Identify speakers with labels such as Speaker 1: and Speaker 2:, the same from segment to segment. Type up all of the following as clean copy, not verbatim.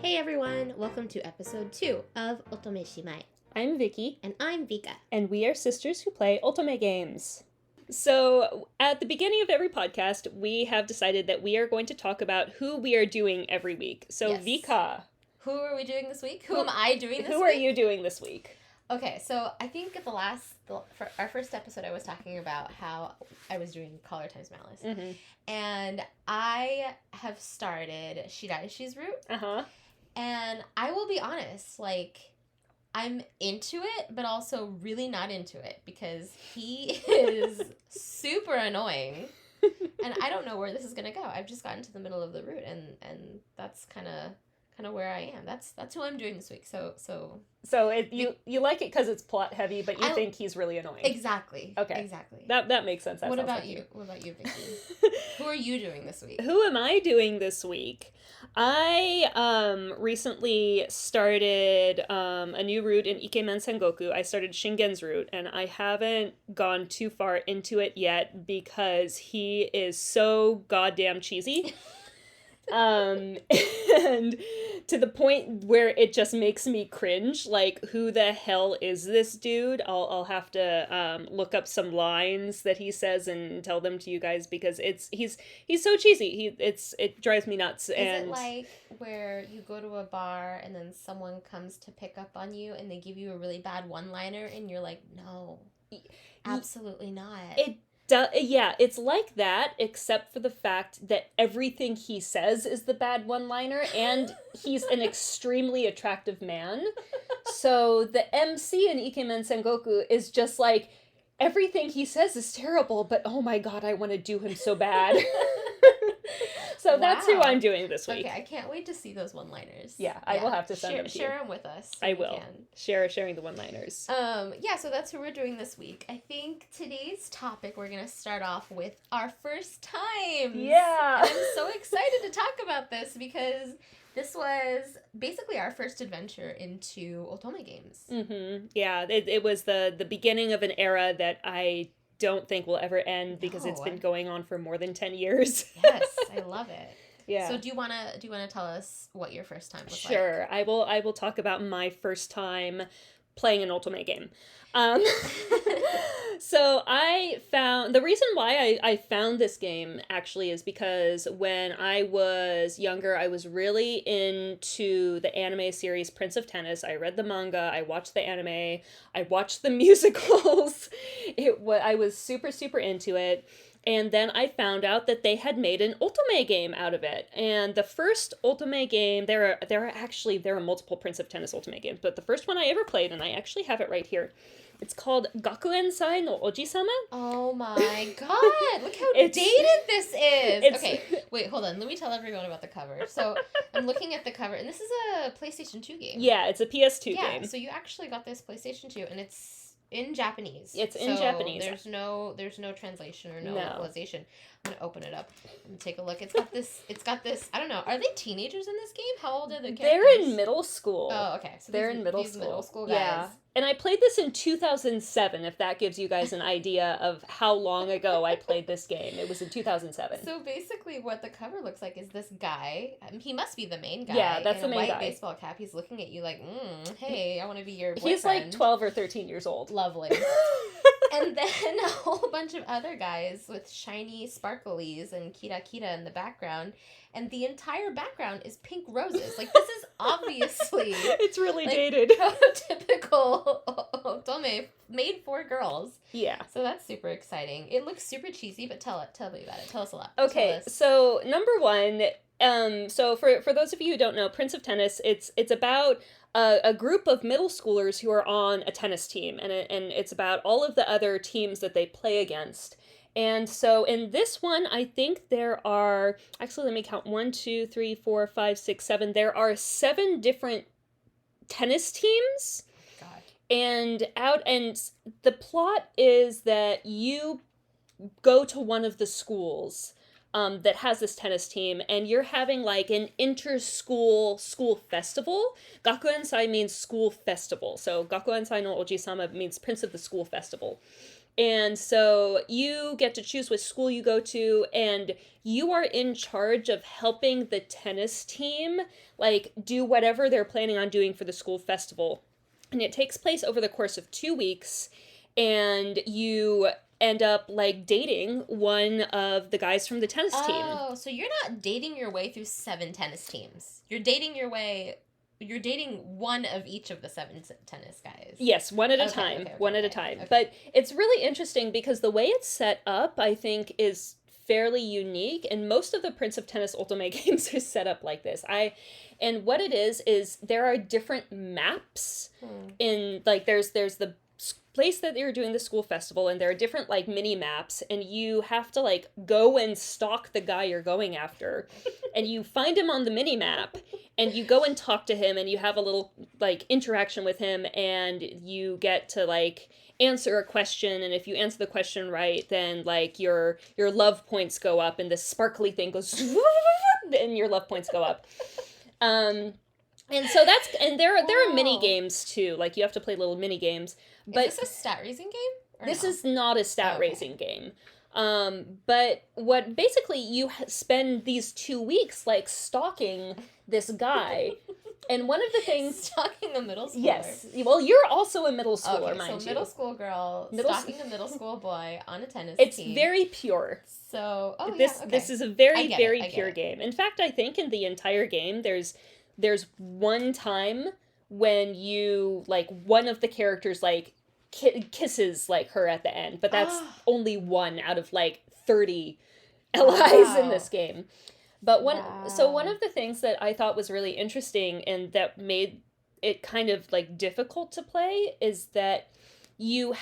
Speaker 1: Hey everyone, welcome to episode 2 of Otome Shimai.
Speaker 2: I'm Vki.
Speaker 1: And I'm Vka.
Speaker 2: And we are sisters who play Otome games. So, at the beginning of every podcast, we have decided that we are going to talk about who we are doing every week. So,
Speaker 1: Yes.
Speaker 2: Vka.
Speaker 1: Who are we doing this week? Who am I doing this week?
Speaker 2: Who are you doing this week?
Speaker 1: Okay, so I think at for our first episode, I was talking about how I was doing Color Times Malice.
Speaker 2: Mm-hmm.
Speaker 1: And I have started Shiraishi's route.
Speaker 2: Uh-huh.
Speaker 1: And I will be honest, I'm into it, but also really not into it because he is super annoying. And I don't know where this is going to go. I've just gotten to the middle of the route and that's kind of where I am. That's who I'm doing this week. So
Speaker 2: you like it because it's plot heavy, but you think he's really annoying.
Speaker 1: Exactly.
Speaker 2: Okay.
Speaker 1: Exactly.
Speaker 2: That makes sense.
Speaker 1: What about you? What about you, Vicky? Who are you doing this week?
Speaker 2: Who am I doing this week? I recently started a new route in Ikemen Sengoku. I started Shingen's route, and I haven't gone too far into it yet because he is so goddamn cheesy. And to the point where it just makes me cringe, like, who the hell is this dude? I'll have to look up some lines that he says and tell them to you guys because he's so cheesy. It drives me nuts.
Speaker 1: Is it like where you go to a bar and then someone comes to pick up on you and they give you a really bad one-liner and you're like, no, absolutely not.
Speaker 2: Yeah, it's like that, except for the fact that everything he says is the bad one-liner, and he's an extremely attractive man. So the MC in Ikemen Sengoku is just like, everything he says is terrible, but oh my god, I want to do him so bad. So that's who I'm doing this week.
Speaker 1: Okay, I can't wait to see those one-liners.
Speaker 2: Yeah, I will have to send them to you.
Speaker 1: Share them with us.
Speaker 2: I will. Sharing the one-liners.
Speaker 1: Yeah, so that's who we're doing this week. I think today's topic, we're going to start off with our first times.
Speaker 2: Yeah.
Speaker 1: And I'm so excited to talk about this because this was basically our first adventure into Otome games.
Speaker 2: Mm-hmm. Yeah, it was the beginning of an era that I don't think will ever end because it's been going on for more than 10 years.
Speaker 1: Yes, I love it.
Speaker 2: Yeah.
Speaker 1: So do you want to tell us what your first time was like?
Speaker 2: Sure. I will talk about my first time playing an Otome game. So I found, the reason why I found this game actually is because when I was younger, I was really into the anime series Prince of Tennis. I read the manga, I watched the anime, I watched the musicals. I was super, super into it. And then I found out that they had made an Otome game out of it. And the first Otome game, there are multiple Prince of Tennis Otome games, but the first one I ever played, and I actually have it right here, it's called Gakuensai no Oji-sama.
Speaker 1: Oh my god, look how dated this is! Okay, wait, hold on, let me tell everyone about the cover. So, I'm looking at the cover, and this is a PlayStation 2 game.
Speaker 2: Yeah, it's a PS2 game.
Speaker 1: Yeah, so you actually got this PlayStation 2, and it's in Japanese.
Speaker 2: It's in Japanese.
Speaker 1: There's no translation or no localization. I'm gonna open it up and take a look. It's got this. I don't know. Are they teenagers in this game? How old are the characters?
Speaker 2: They're in middle school.
Speaker 1: Oh, okay. So
Speaker 2: they're in middle
Speaker 1: school guys.
Speaker 2: Yeah. And I played this in 2007, if that gives you guys an idea of how long ago I played this game. It was in 2007.
Speaker 1: So basically what the cover looks like is this guy. He must be the main guy.
Speaker 2: Yeah, that's the main guy.
Speaker 1: In a white baseball cap. He's looking at you like, hey, I want to be your boyfriend.
Speaker 2: He's like 12 or 13 years old.
Speaker 1: Lovely. And then a whole bunch of other guys with shiny sparklies and kira in the background. And the entire background is pink roses. Like, this is obviously...
Speaker 2: It's really dated.
Speaker 1: Typical Otome made for girls.
Speaker 2: Yeah.
Speaker 1: So that's super exciting. It looks super cheesy, but tell me about it. Tell us a lot.
Speaker 2: Okay, so number one, so for those of you who don't know, Prince of Tennis, it's about a group of middle schoolers who are on a tennis team, and it's about all of the other teams that they play against. And so in this one, I think there are, actually let me count, 1, 2, 3, 4, 5, 6, 7, there are 7 different tennis teams.
Speaker 1: God. And
Speaker 2: the plot is that you go to one of the schools that has this tennis team, and you're having like an school festival. Gakuensai means school festival. So Gakuensai no Oji-sama means Prince of the School Festival. And so you get to choose which school you go to, and you are in charge of helping the tennis team, like, do whatever they're planning on doing for the school festival. And it takes place over the course of 2 weeks, and you end up, like, dating one of the guys from the tennis team.
Speaker 1: Oh, so you're not dating your way through 7 tennis teams. You're dating one of each of the 7 tennis guys.
Speaker 2: Yes, one at a
Speaker 1: Okay,
Speaker 2: time.
Speaker 1: okay,
Speaker 2: One at a
Speaker 1: okay,
Speaker 2: time.
Speaker 1: okay.
Speaker 2: But it's really interesting because the way it's set up, I think, is fairly unique, and most of the Prince of Tennis Otome games are set up like this. And what it is there are different maps in, like, there's the place that you're doing the school festival, and there are different, like, mini maps, and you have to, like, go and stalk the guy you're going after, and you find him on the mini map, and you go and talk to him, and you have a little, like, interaction with him, and you get to, like, answer a question, and if you answer the question right, then, like, your love points go up, and this sparkly thing goes and your love points go up. And so there are mini games too, like, you have to play little mini games. But
Speaker 1: is this a stat raising game?
Speaker 2: This is not a stat raising game. But what basically you spend these 2 weeks, like, stalking this guy. And one of the things...
Speaker 1: Stalking a middle schooler.
Speaker 2: Yes. Well, you're also a middle schooler,
Speaker 1: okay,
Speaker 2: mind
Speaker 1: so
Speaker 2: you.
Speaker 1: middle school girl stalking a middle school boy on a tennis
Speaker 2: It's
Speaker 1: team.
Speaker 2: very pure.
Speaker 1: So,
Speaker 2: This is a very, very pure game. In fact, I think in the entire game, there's one time when you, like, one of the characters, like, kisses, like, her at the end, but that's only one out of, like, 30 LIs in this game. But one of the things that I thought was really interesting and that made it kind of, like, difficult to play is that you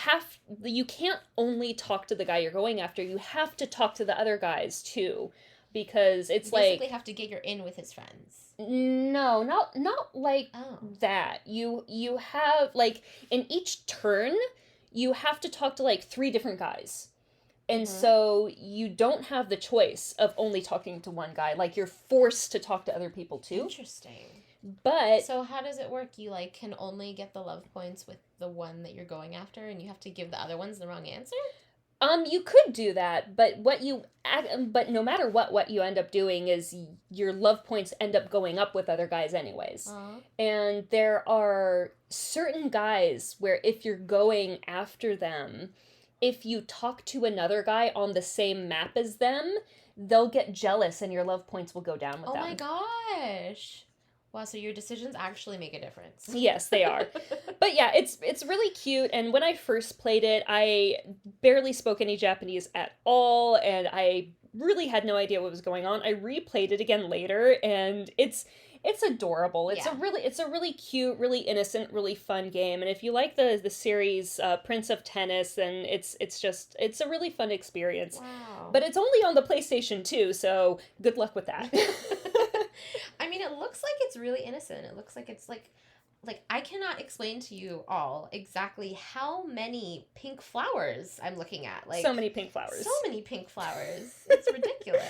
Speaker 2: can't only talk to the guy you're going after, you have to talk to the other guys too, because it's
Speaker 1: you basically
Speaker 2: like
Speaker 1: have to get your in with his friends.
Speaker 2: No, not like that. You have, like, in each turn, you have to talk to, like, 3 different guys. And so you don't have the choice of only talking to one guy. Like, you're forced to talk to other people too.
Speaker 1: Interesting.
Speaker 2: But
Speaker 1: so how does it work? You, like, can only get the love points with the one that you're going after, and you have to give the other ones the wrong answer?
Speaker 2: You could do that, but no matter what you end up doing is your love points end up going up with other guys anyways. And there are certain guys where if you're going after them, if you talk to another guy on the same map as them, they'll get jealous and your love points will go down with them.
Speaker 1: Oh my gosh. Wow, so your decisions actually make a difference.
Speaker 2: Yes, they are. But yeah, it's really cute, and when I first played it, I barely spoke any Japanese at all, and I really had no idea what was going on. I replayed it again later, and it's adorable. It's a really cute, really innocent, really fun game, and if you like the series Prince of Tennis, then it's a really fun experience.
Speaker 1: Wow.
Speaker 2: But it's only on the PlayStation 2, so good luck with that.
Speaker 1: I mean, it looks like it's really innocent. It looks like it's like I cannot explain to you all exactly how many pink flowers I'm looking at. Like,
Speaker 2: so many pink flowers.
Speaker 1: So many pink flowers. It's ridiculous.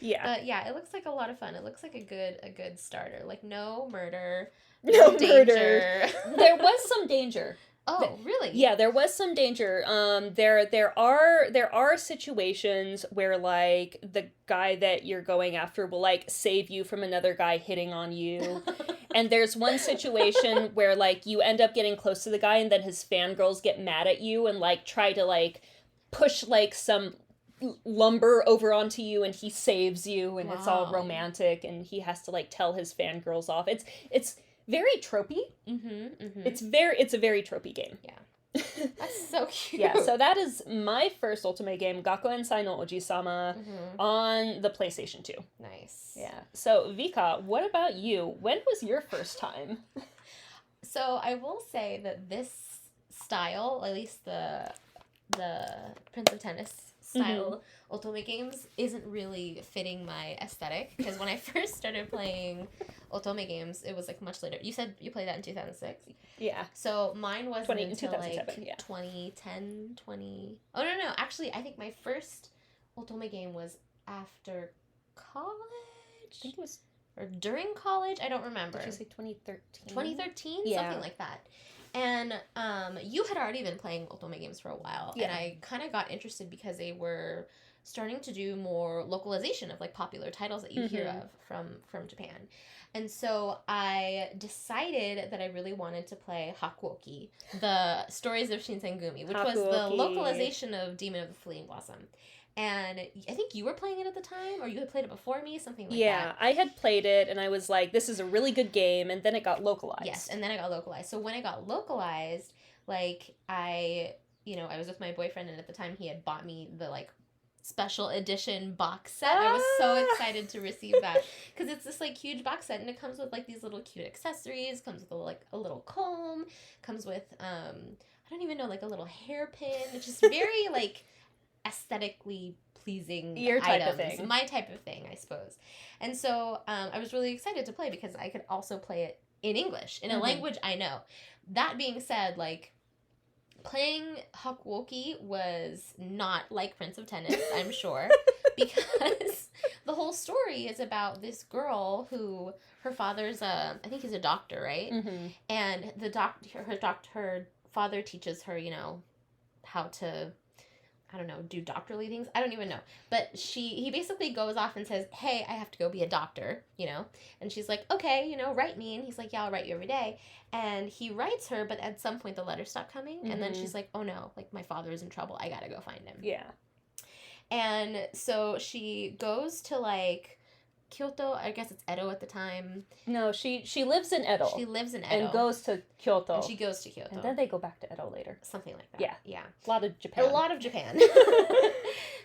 Speaker 2: Yeah.
Speaker 1: But yeah, it looks like a lot of fun. It looks like a good starter. Like, no murder.
Speaker 2: No
Speaker 1: danger.
Speaker 2: Murder. There was some danger.
Speaker 1: Oh, really?
Speaker 2: Yeah, there was some danger. There are situations where, like, the guy that you're going after will, like, save you from another guy hitting on you. And there's one situation where, like, you end up getting close to the guy and then his fangirls get mad at you and, like, try to, like, push, like, some lumber over onto you and he saves you and it's all romantic and he has to, like, tell his fangirls off. It's very tropey. It's a very tropey game.
Speaker 1: Yeah. That's so cute.
Speaker 2: Yeah, so that is my first Otome game, Gakuensai no Oji-sama, on the PlayStation 2.
Speaker 1: Nice.
Speaker 2: Yeah. So, Vka, what about you? When was your first time?
Speaker 1: So, I will say that this style, at least the Prince of Tennis style Otome games, isn't really fitting my aesthetic. Because when I first started playing Otome games, it was, like, much later. You said you played that in 2006?
Speaker 2: Yeah.
Speaker 1: So mine wasn't until, like,
Speaker 2: 2010,
Speaker 1: 2010, Oh, no. Actually, I think my first Otome game was after college?
Speaker 2: I think it was...
Speaker 1: Or during college? I don't remember.
Speaker 2: Did you say 2013?
Speaker 1: 2013?
Speaker 2: Yeah.
Speaker 1: Something like that. And you had already been playing Otome games for a while,
Speaker 2: Yeah.
Speaker 1: and I kind of got interested because they were starting to do more localization of like popular titles that you hear of from Japan. And so I decided that I really wanted to play Hakuoki, the Stories of Shinsengumi, which was the
Speaker 2: Hakuoki.
Speaker 1: localization of Demon of the Fleeing Blossom. And I think you were playing it at the time, or you had played it before me, something like that.
Speaker 2: Yeah, I had played it, and I was like, this is a really good game, and then it got localized.
Speaker 1: Yes, and then it got localized. So when it got localized, like, I was with my boyfriend, and at the time he had bought me the, like, special edition box set. I was so excited to receive that, because it's this, like, huge box set, and it comes with, like, these little cute accessories, comes with, like, a little comb, comes with, I don't even know, like, a little hairpin. It's just very, like, aesthetically pleasing
Speaker 2: Your type
Speaker 1: items.
Speaker 2: of thing.
Speaker 1: My type of thing, I suppose. And so I was really excited to play because I could also play it in English, in a language I know. That being said, like, playing Hakuoki was not like Prince of Tennis, I'm sure, because the whole story is about this girl who, her father's I think he's a doctor, right?
Speaker 2: Mm-hmm.
Speaker 1: And her father teaches her, how to, I don't know, do doctorly things. I don't even know. But he basically goes off and says, hey, I have to go be a doctor, And she's like, okay, write me. And he's like, yeah, I'll write you every day. And he writes her, but at some point the letters stop coming. And then she's like, oh no, like my father is in trouble. I gotta go find him.
Speaker 2: Yeah.
Speaker 1: And so she goes to like Kyoto, I guess it's Edo at the time.
Speaker 2: No, she lives in Edo.
Speaker 1: She lives in Edo.
Speaker 2: And goes to Kyoto.
Speaker 1: And she goes to Kyoto.
Speaker 2: And then they go back to Edo later.
Speaker 1: Something like that.
Speaker 2: Yeah.
Speaker 1: Yeah.
Speaker 2: A lot of Japan.
Speaker 1: A lot of Japan.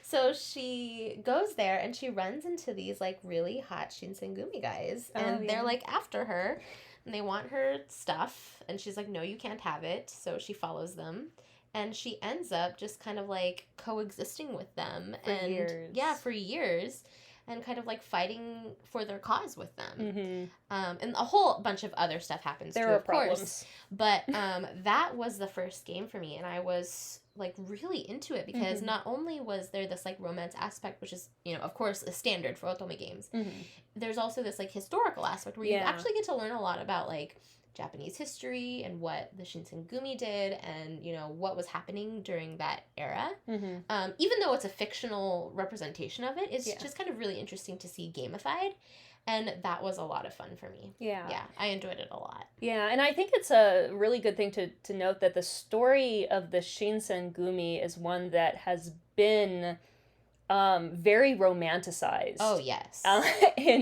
Speaker 1: So she goes there and she runs into these like really hot Shinsengumi guys. And they're like after her and they want her stuff. And she's like, no, you can't have it. So she follows them. And she ends up just kind of like coexisting with them.
Speaker 2: For years.
Speaker 1: Yeah, for years. And kind of like fighting for their cause with them.
Speaker 2: Mm-hmm.
Speaker 1: And a whole bunch of other stuff happens
Speaker 2: there
Speaker 1: too,
Speaker 2: are
Speaker 1: of
Speaker 2: problems.
Speaker 1: course. But that was the first game for me. And I was like really into it because not only was there this like romance aspect, which is, of course, a standard for Otome games. There's also this like historical aspect where you actually get to learn a lot about like Japanese history and what the Shinsengumi did and, what was happening during that era. Even though it's a fictional representation of it, it's just kind of really interesting to see gamified. And that was a lot of fun for me. Yeah. Yeah, I enjoyed it a lot.
Speaker 2: Yeah, and I think it's a really good thing to note that the story of the Shinsengumi is one that has been very romanticized.
Speaker 1: Oh, yes.
Speaker 2: In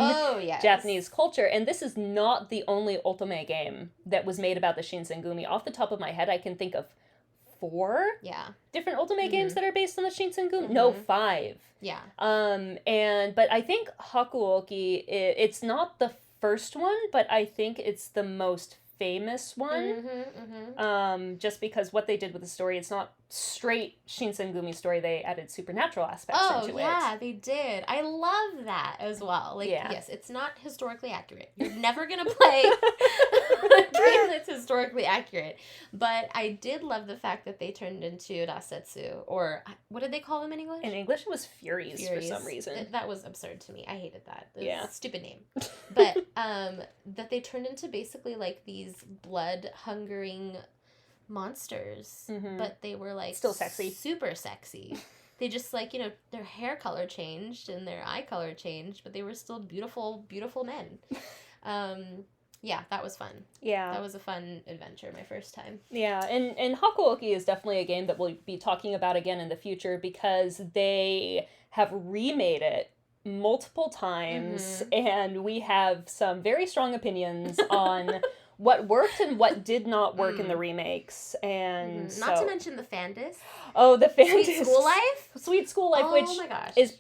Speaker 2: Japanese culture. And this is not the only Otome game that was made about the Shinsengumi. Off the top of my head, I can think of 4 different Otome games that are based on the Shinsengumi. No, 5.
Speaker 1: Yeah.
Speaker 2: But I think Hakuoki, it's not the first one, but I think it's the most famous one. Just because what they did with the story, it's not straight Shinsengumi story. They added supernatural aspects into it. Oh,
Speaker 1: yeah, they did. I love that as well. Like, yes, it's not historically accurate. You're never going to play a game that's historically accurate. But I did love the fact that they turned into Rasetsu, or what did they call them in English?
Speaker 2: In English, it was Furies for some reason.
Speaker 1: That was absurd to me. I hated that. It was a stupid name. But that they turned into basically like these blood-hungering monsters, but they were like
Speaker 2: still sexy,
Speaker 1: super sexy. They just like their hair color changed and their eye color changed, but they were still beautiful men. That was fun. That was a fun adventure, my first time.
Speaker 2: And Hakuoki is definitely a game that we'll be talking about again in the future because they have remade it multiple times and we have some very strong opinions on what worked and what did not work in the remakes, and
Speaker 1: not to mention the Fandis.
Speaker 2: Oh, the Fandis.
Speaker 1: Sweet School Life,
Speaker 2: which
Speaker 1: my gosh.
Speaker 2: is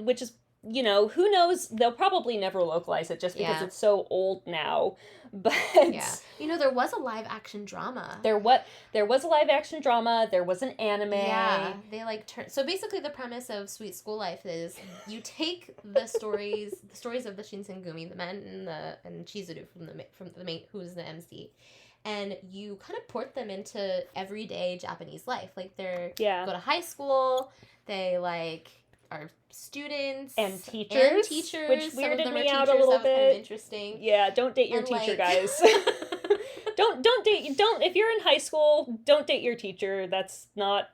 Speaker 2: which is who knows? They'll probably never localize it just because it's so old now. But
Speaker 1: there was a live action drama.
Speaker 2: There was a live action drama. There was an anime.
Speaker 1: Yeah, they like so basically the premise of Sweet School Life is you take the stories of the Shinsengumi, the men and Chizuru from the main, who is the MC, and you kind of port them into everyday Japanese life. Like they go to high school. They like are students
Speaker 2: and teachers, which weirded me out a little bit.
Speaker 1: Kind of interesting.
Speaker 2: Yeah, don't date your teacher, guys. don't if you're in high school, don't date your teacher. That's not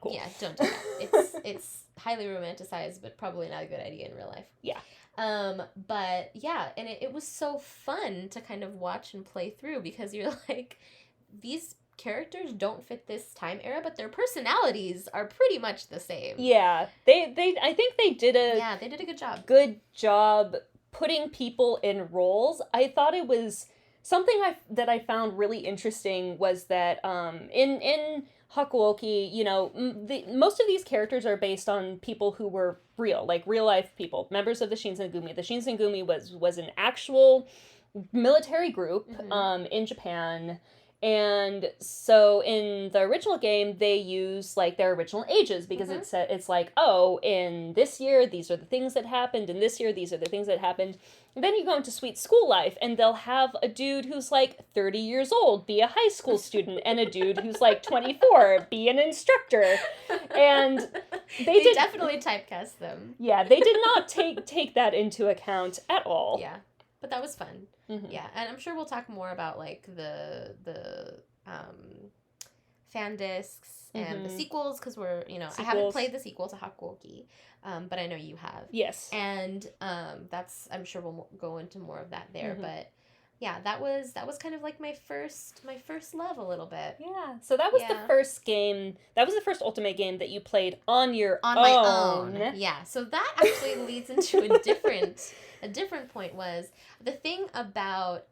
Speaker 2: cool.
Speaker 1: Yeah, don't do that. It's highly romanticized, but probably not a good idea in real life.
Speaker 2: Yeah.
Speaker 1: But yeah, and it was so fun to kind of watch and play through because you're like, these characters don't fit this time era, but their personalities are pretty much the same.
Speaker 2: Yeah. I think they did
Speaker 1: a good job.
Speaker 2: Good job putting people in roles. I thought it was something that I found really interesting was that in Hakuoki, you know, most of these characters are based on people who were real, like real life people, members of the Shinsengumi. The Shinsengumi was an actual military group in Japan. And so in the original game, they use like their original ages because it's like, oh, in this year, these are the things that happened. In this year, these are the things that happened. And then you go into Sweet School Life and they'll have a dude who's like 30 years old be a high school student and a dude who's like 24 be an instructor. And they did
Speaker 1: definitely typecast them.
Speaker 2: Yeah, they did not take that into account at all.
Speaker 1: Yeah. But that was fun. Mm-hmm. Yeah, and I'm sure we'll talk more about like the fan discs and the sequels because I haven't played the sequel to Hakuoki, but I know you have.
Speaker 2: Yes.
Speaker 1: And I'm sure we'll go into more of that there, but yeah, that was kind of like my first love a little bit.
Speaker 2: Yeah. So that was the first game. That was the first Otome game that you played on
Speaker 1: my own. Yeah. So that actually leads into a different point was the thing about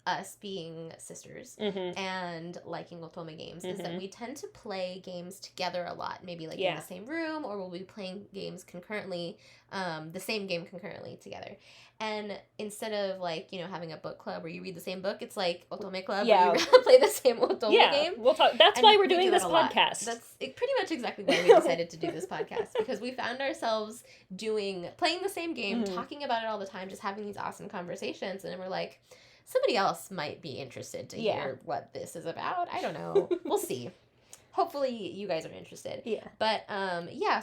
Speaker 1: us being sisters and liking Otome games is that we tend to play games together a lot, maybe like in the same room, or we'll be playing games concurrently, the same game concurrently together. And instead of like, having a book club where you read the same book, it's like Otome Club where you play the same Otome game.
Speaker 2: We'll talk. That's why we're doing this podcast.
Speaker 1: That's pretty much exactly why we decided to do this podcast, because we found ourselves playing the same game, talking about it all the time, just having these awesome conversations, and then we're like, somebody else might be interested to hear what this is about. I don't know. We'll see. Hopefully you guys are interested.
Speaker 2: Yeah.
Speaker 1: But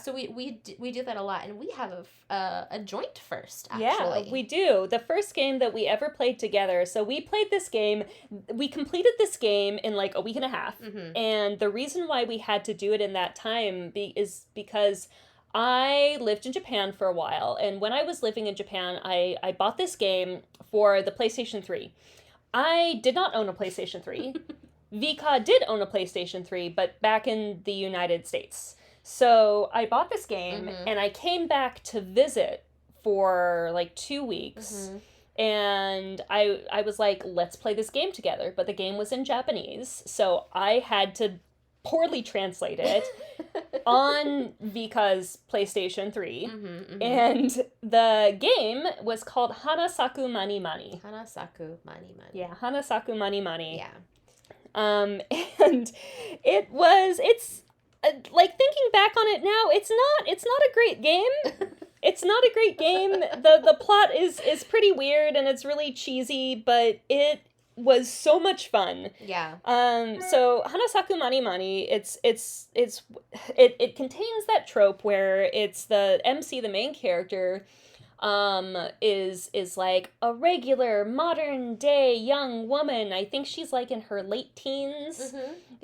Speaker 1: so we do that a lot, and we have a joint first, actually.
Speaker 2: Yeah, we do. The first game that we ever played together. So we played this game. We completed this game in like a week and a half. And the reason why we had to do it in that time is because I lived in Japan for a while, and when I was living in Japan, I bought this game for the PlayStation 3. I did not own a PlayStation 3. Vka did own a PlayStation 3, but back in the United States. So I bought this game, and I came back to visit for like 2 weeks, and I was like, let's play this game together, but the game was in Japanese, so I had to poorly translate it on Vka's PlayStation 3, and the game was called Hanasaku Mani Mani.
Speaker 1: Hanasaku Mani Mani.
Speaker 2: Yeah, Hanasaku Mani Mani.
Speaker 1: Yeah.
Speaker 2: And it's like thinking back on it now, it's not a great game. It's not a great game. The plot is pretty weird and it's really cheesy, but it was so much fun.
Speaker 1: Yeah.
Speaker 2: So Hanasaku Mani Mani, it contains that trope where it's the MC, the main character, is like a regular modern day young woman. I think she's like in her late teens.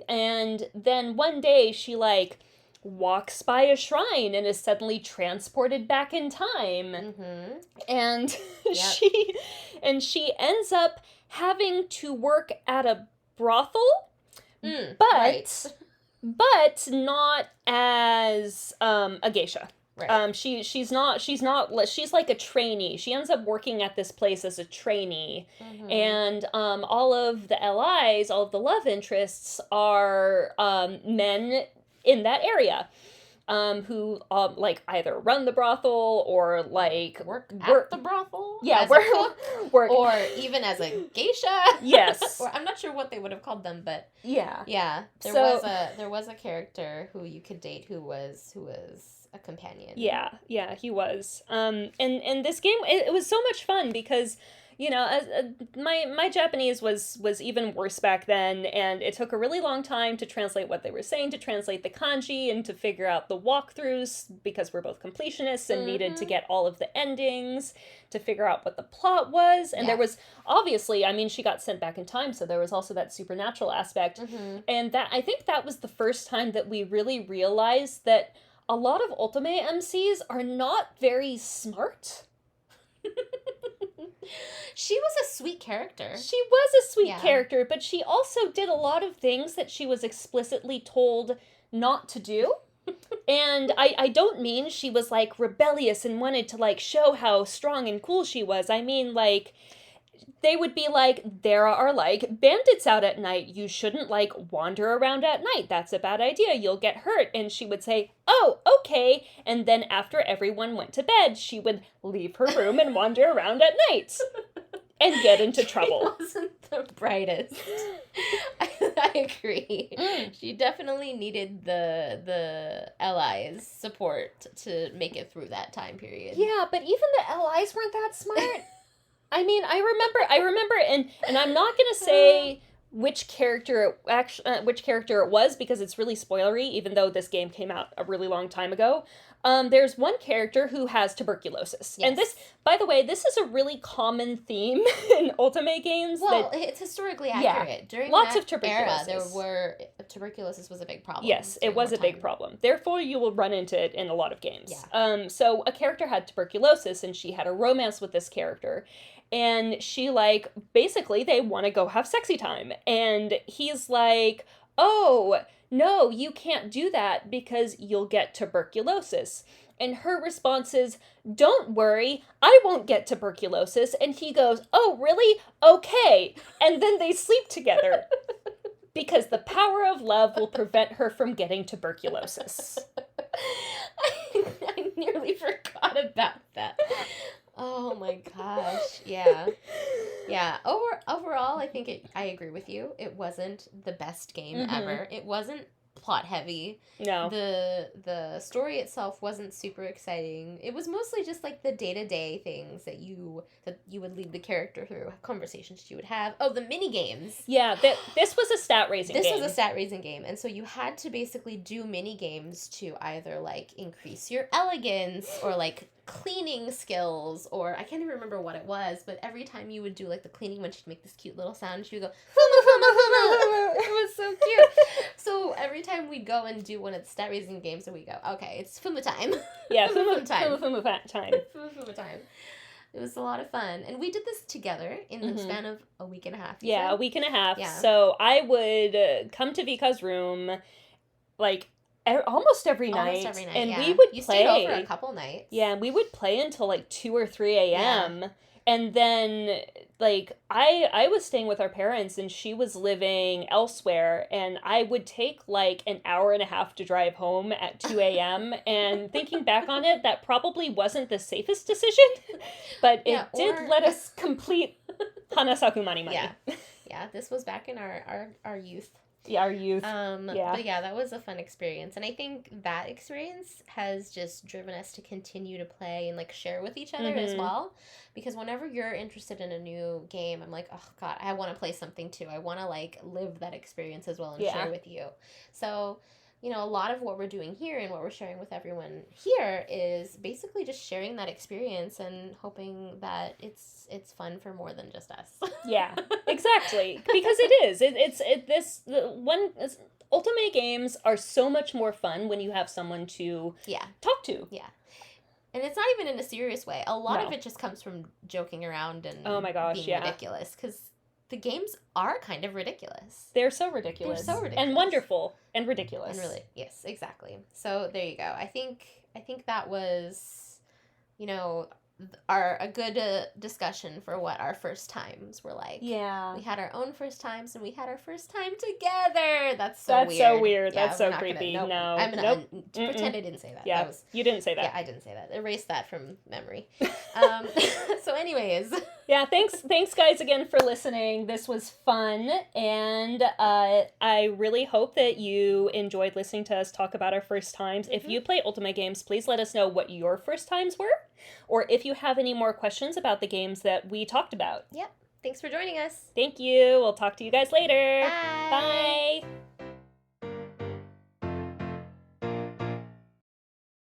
Speaker 2: And then one day she like walks by a shrine and is suddenly transported back in time. And she ends up having to work at a brothel, but not as a geisha. Right. She's like a trainee. She ends up working at this place as a trainee. And all of the LIs, all of the love interests are men in that area. Who like either run the brothel or like
Speaker 1: work at the brothel.
Speaker 2: Yeah,
Speaker 1: work or even as a geisha.
Speaker 2: Yes.
Speaker 1: Or I'm not sure what they would have called them, but
Speaker 2: yeah.
Speaker 1: There was a character who you could date who was a companion.
Speaker 2: Yeah, he was. And this game it was so much fun because you know, my Japanese was even worse back then, and it took a really long time to translate what they were saying, to translate the kanji, and to figure out the walkthroughs, because we're both completionists and needed to get all of the endings, to figure out what the plot was. And there was, obviously, I mean, she got sent back in time, so there was also that supernatural aspect. And that, I think that was the first time that we really realized that a lot of Otome MCs are not very smart.
Speaker 1: She was a sweet character.
Speaker 2: She was a sweet character, but she also did a lot of things that she was explicitly told not to do. And I don't mean she was, like, rebellious and wanted to, like, show how strong and cool she was. I mean, like, they would be like, there are, like, bandits out at night. You shouldn't, like, wander around at night. That's a bad idea. You'll get hurt. And she would say, oh, okay. And then after everyone went to bed, she would leave her room and wander around at night and get into trouble.
Speaker 1: She wasn't the brightest. I agree. She definitely needed the allies' support to make it through that time period.
Speaker 2: Yeah, but even the allies weren't that smart. I mean, I remember, and I'm not gonna say which character it was, because it's really spoilery, even though this game came out a really long time ago. There's one character who has tuberculosis. Yes. And this, by the way, this is a really common theme in Otome games.
Speaker 1: Well, it's historically accurate. Yeah, during
Speaker 2: lots
Speaker 1: that
Speaker 2: of tuberculosis.
Speaker 1: Era, tuberculosis was a big problem.
Speaker 2: Yes, it was a big problem. Therefore, you will run into it in a lot of games. Yeah. So a character had tuberculosis, and she had a romance with this character. And she, like, basically, they want to go have sexy time. And he's like, oh, no, you can't do that because you'll get tuberculosis. And her response is, don't worry, I won't get tuberculosis. And he goes, oh, really? Okay. And then they sleep together. Because the power of love will prevent her from getting tuberculosis.
Speaker 1: I nearly forgot about that. Oh my gosh. Yeah. Yeah. Overall, I think I agree with you. It wasn't the best game ever. It wasn't plot heavy.
Speaker 2: No.
Speaker 1: The story itself wasn't super exciting. It was mostly just like the day-to-day things that you would lead the character through, conversations you would have. Oh, the mini games.
Speaker 2: Yeah, this was a stat raising game.
Speaker 1: This was a stat raising game, and so you had to basically do mini games to either like increase your elegance or like cleaning skills, or I can't even remember what it was, but every time you would do like the cleaning one, she'd make this cute little sound. She would go, "Fuma, fuma, fuma." It was so cute. So every time we'd go and do one of the stat raising games, and we go, okay, it's Fuma time.
Speaker 2: Yeah, Fuma time. Fuma time.
Speaker 1: Fuma time. It was a lot of fun, and we did this together in the span of a week and a half.
Speaker 2: Yeah, a week and a half. Yeah. So I would come to Vka's room, like, almost every night, and we would play. You stayed over
Speaker 1: a couple nights.
Speaker 2: Yeah, and we would play until like 2 or 3 a.m. Yeah. And then, like, I was staying with our parents, and she was living elsewhere, and I would take like an hour and a half to drive home at 2 a.m. And thinking back on it, that probably wasn't the safest decision, but it did let us complete Hanasaku Mani Mani.
Speaker 1: Yeah, this was back in our youth.
Speaker 2: Yeah, our youth.
Speaker 1: But yeah, that was a fun experience. And I think that experience has just driven us to continue to play and like share with each other as well. Because whenever you're interested in a new game, I'm like, oh God, I want to play something too. I want to like live that experience as well and share with you. So, you know, a lot of what we're doing here and what we're sharing with everyone here is basically just sharing that experience and hoping that it's fun for more than just us.
Speaker 2: Yeah, exactly. Because it is. Ultimate games are so much more fun when you have someone to talk to.
Speaker 1: Yeah. And it's not even in a serious way. A lot of it just comes from joking around and being ridiculous. Because the games are kind of ridiculous.
Speaker 2: They're so ridiculous. And wonderful. And ridiculous.
Speaker 1: And really, yes, exactly. So there you go. I think that was, you know, a good discussion for what our first times were like.
Speaker 2: Yeah.
Speaker 1: We had our own first times, and we had our first time together. That's so weird.
Speaker 2: Yeah, that's so creepy. I'm
Speaker 1: going to pretend I didn't say that.
Speaker 2: Yeah, you didn't say that.
Speaker 1: Yeah, I didn't say that. Erase that from memory. So anyways,
Speaker 2: Yeah, thanks guys again for listening. This was fun, and I really hope that you enjoyed listening to us talk about our first times. If you play Otome games, please let us know what your first times were, or if you have any more questions about the games that we talked about.
Speaker 1: Yep. Thanks for joining us.
Speaker 2: Thank you. We'll talk to you guys later.
Speaker 1: Bye.
Speaker 2: Bye.